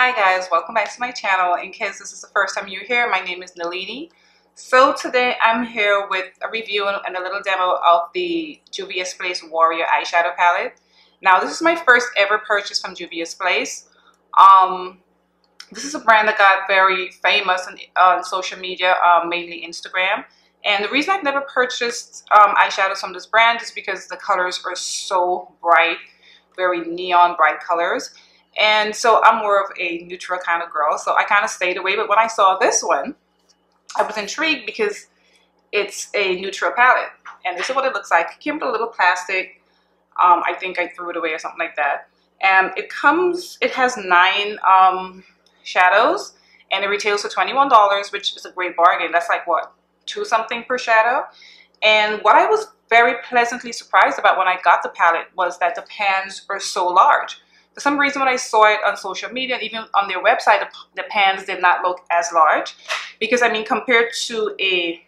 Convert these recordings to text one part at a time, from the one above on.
Hi guys, welcome back to my channel. In case this is the first time you're here, my name is Nalini. So today I'm here with a review and a little demo of the Juvias Place Warrior eyeshadow palette. Now this is my first ever purchase from Juvias Place. This is a brand that got very famous on social media, mainly Instagram. And the reason I've never purchased eyeshadows from this brand is because the colors are so bright, very neon bright colors. And so I'm more of a neutral kind of girl, so I kind of stayed away. But when I saw this one, I was intrigued because it's a neutral palette. And this is what it looks like. It came with a little plastic. I think I threw it away or something like that. And it has 9 shadows, and it retails for $21, which is a great bargain. That's like, what, 2 something per shadow? And what I was very pleasantly surprised about when I got the palette was that the pans are so large. For some reason, when I saw it on social media, and even on their website, the pans did not look as large. Because, I mean, compared to a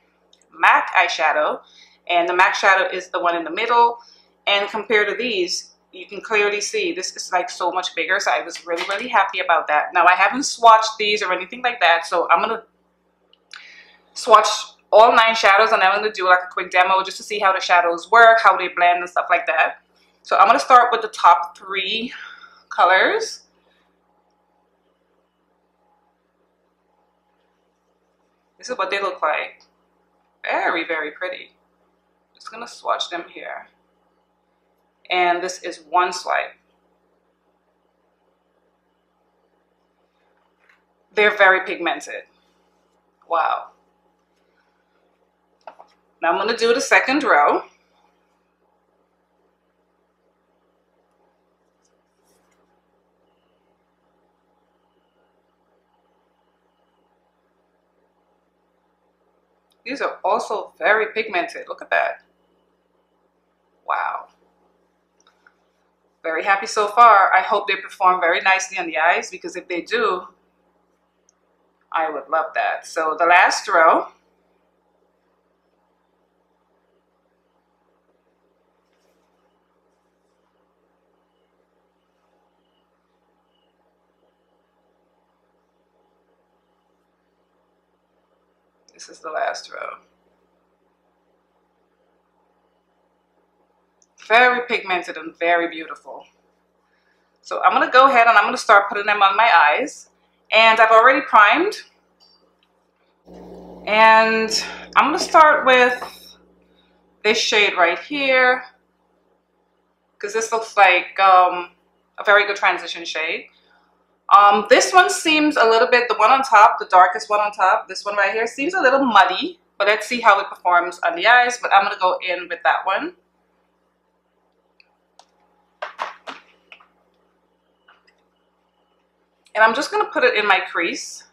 MAC eyeshadow, and the MAC shadow is the one in the middle, and compared to these, you can clearly see this is like so much bigger. So I was really, really happy about that. Now, I haven't swatched these or anything like that, so I'm going to swatch all 9 shadows, and I'm going to do like a quick demo just to see how the shadows work, how they blend and stuff like that. So I'm going to start with the top 3 colors. This is what they look like. Very, very pretty. Just gonna swatch them here. And this is one swipe. They're very pigmented. Wow. Now I'm gonna do the second row. These are also very pigmented. Look at that. Wow. Very happy so far. I hope they perform very nicely on the eyes, because if they do, I would love that. So the last row. This is the last row. Very pigmented and very beautiful. So I'm going to go ahead and I'm going to start putting them on my eyes. And I've already primed. And I'm going to start with this shade right here, because this looks like a very good transition shade. This one seems a little bit, the one on top, the darkest one on top, this one right here, seems a little muddy, but let's see how it performs on the eyes. But I'm going to go in with that one. And I'm just going to put it in my crease.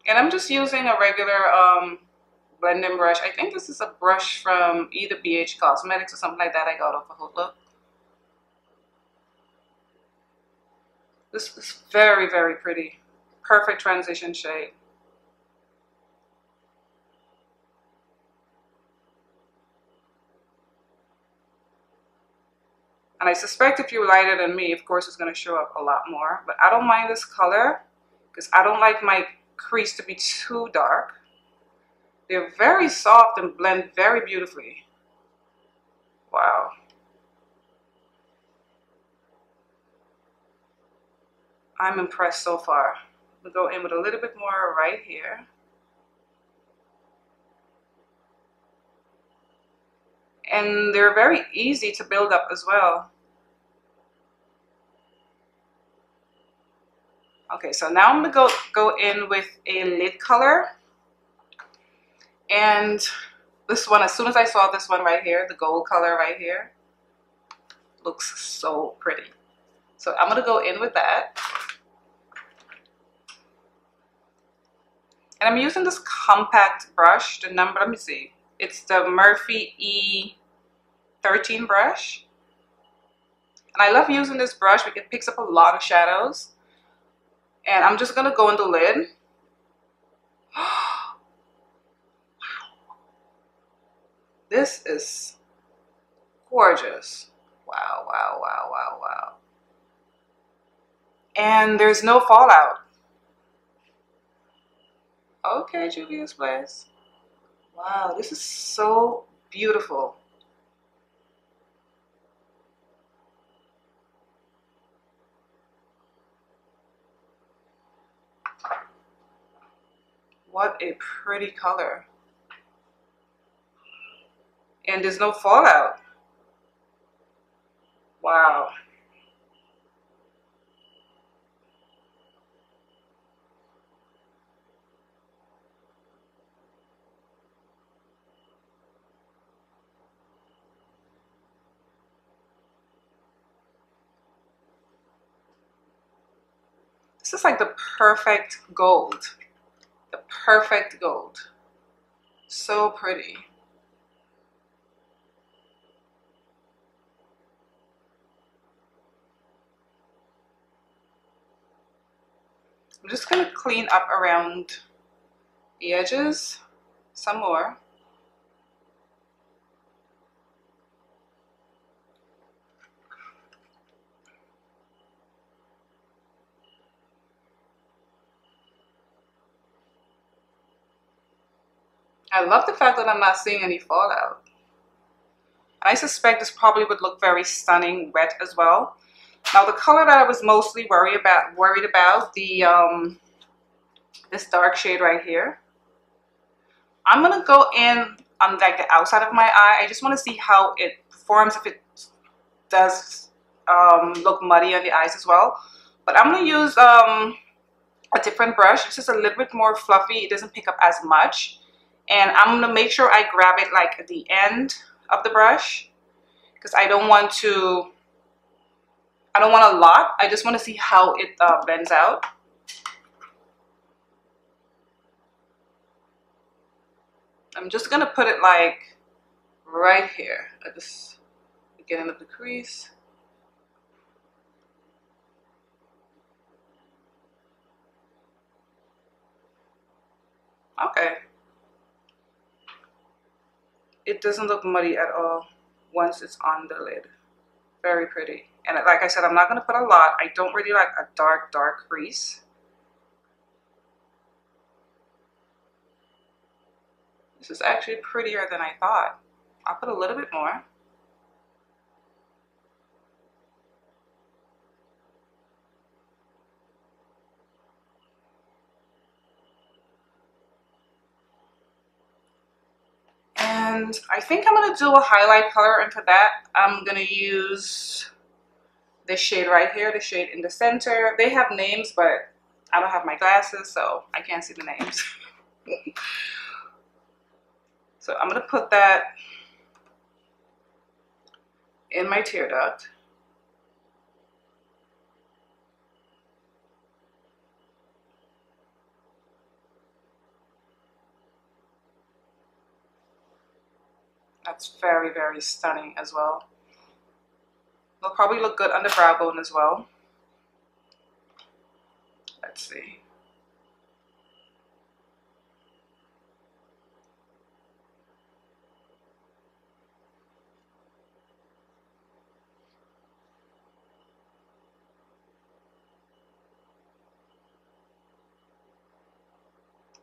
And I'm just using a regular blending brush. I think this is a brush from either BH Cosmetics or something like that. I got off a Hook Look. This is very, very pretty. Perfect transition shade. And I suspect if you're lighter than me, of course, it's going to show up a lot more. But I don't mind this color because I don't like my crease to be too dark. They're very soft and blend very beautifully. Wow. I'm impressed so far. We'll go in with a little bit more right here. And they're very easy to build up as well. Okay, so now I'm gonna go in with a lid color. And this one, as soon as I saw this one right here, the gold color right here, looks so pretty. So I'm gonna go in with that. And I'm using this compact brush, the number, let me see. It's the Moremi E13 brush. And I love using this brush because it picks up a lot of shadows. And I'm just gonna go in the lid. This is gorgeous. Wow, wow, wow, wow, wow. And there's no fallout. Okay, Juvias Place. Wow, this is so beautiful. What a pretty color. And there's no fallout. Wow. This is like the perfect gold. The perfect gold. So pretty. I'm just going to clean up around the edges some more. I love the fact that I'm not seeing any fallout. I suspect this probably would look very stunning wet as well. Now the color that I was mostly worried about the this dark shade right here. I'm gonna go in on like the outside of my eye. I just want to see how it performs, if it does look muddy on the eyes as well. But I'm gonna use a different brush. It's just a little bit more fluffy. It doesn't pick up as much. And I'm gonna make sure I grab it like at the end of the brush, because I don't want a lot. I just want to see how it blends out. I'm just gonna put it like right here at this beginning of the crease. Okay. It doesn't look muddy at all once it's on the lid. Very pretty. And like I said, I'm not going to put a lot. I don't really like a dark crease. This is actually prettier than I thought. I'll put a little bit more. And I think I'm going to do a highlight color, and for that I'm going to use this shade right here, the shade in the center. They have names, but I don't have my glasses, so I can't see the names. So I'm going to put that in my tear duct. That's very, very stunning as well. It'll probably look good on the brow bone as well. Let's see.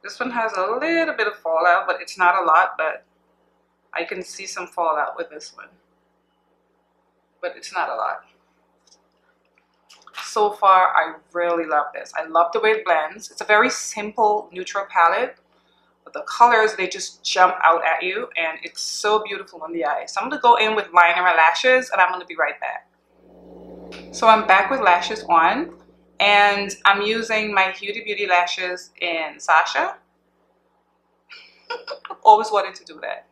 This one has a little bit of fallout, but it's not a lot, but I can see some fallout with this one. But it's not a lot. So far, I really love this. I love the way it blends. It's a very simple neutral palette, but the colors, they just jump out at you, and it's so beautiful on the eyes. So I'm going to go in with liner and lashes, and I'm going to be right back. So I'm back with lashes on, and I'm using my Huda Beauty lashes in Sasha. Always wanted to do that.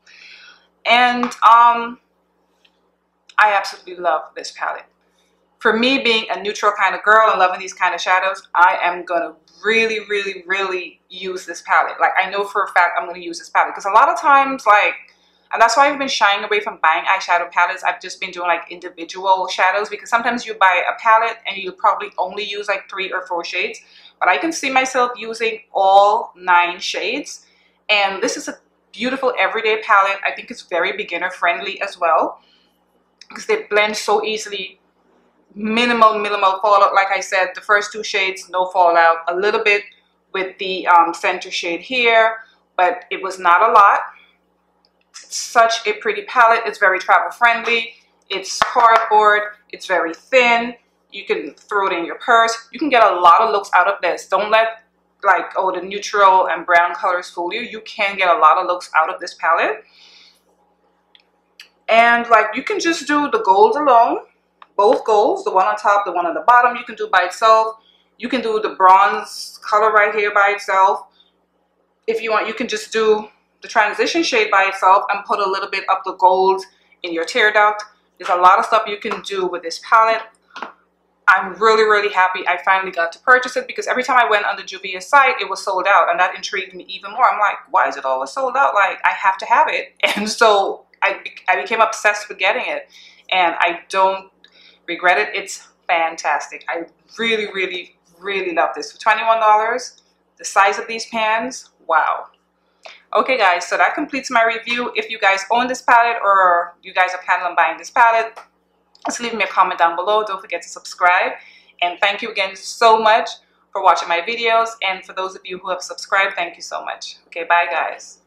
And I absolutely love this palette. For me, being a neutral kind of girl and loving these kind of shadows, I am gonna really use this palette. Like, I know for a fact I'm gonna use this palette, because a lot of times, like, and that's why I've been shying away from buying eyeshadow palettes. I've just been doing like individual shadows, because sometimes you buy a palette and you probably only use like 3 or 4 shades, but I can see myself using all 9 shades. And this is a beautiful everyday palette. I think it's very beginner friendly as well because they blend so easily. Minimal fallout. Like I said, the first two shades, no fallout. A little bit with the center shade here, but it was not a lot. It's such a pretty palette. It's very travel friendly. It's cardboard. It's very thin. You can throw it in your purse. You can get a lot of looks out of this. Don't let like, oh, the neutral and brown colors fool you. You can get a lot of looks out of this palette. And like, you can just do the gold alone. Both golds, the one on top, the one on the bottom, you can do by itself. You can do the bronze color right here by itself. If you want, you can just do the transition shade by itself and put a little bit of the gold in your tear duct. There's a lot of stuff you can do with this palette. I'm really happy I finally got to purchase it because every time I went on the Juvia site, it was sold out, and that intrigued me even more. I'm like, why is it always sold out? Like, I have to have it. And so I became obsessed with getting it, and I don't regret it. It's fantastic. I really love this. For $21, the size of these pans, wow. Okay guys, so that completes my review. If you guys own this palette or you guys are planning on buying this palette, just leave me a comment down below. Don't forget to subscribe, and thank you again so much for watching my videos, and for those of you who have subscribed, thank you so much. Okay, bye guys.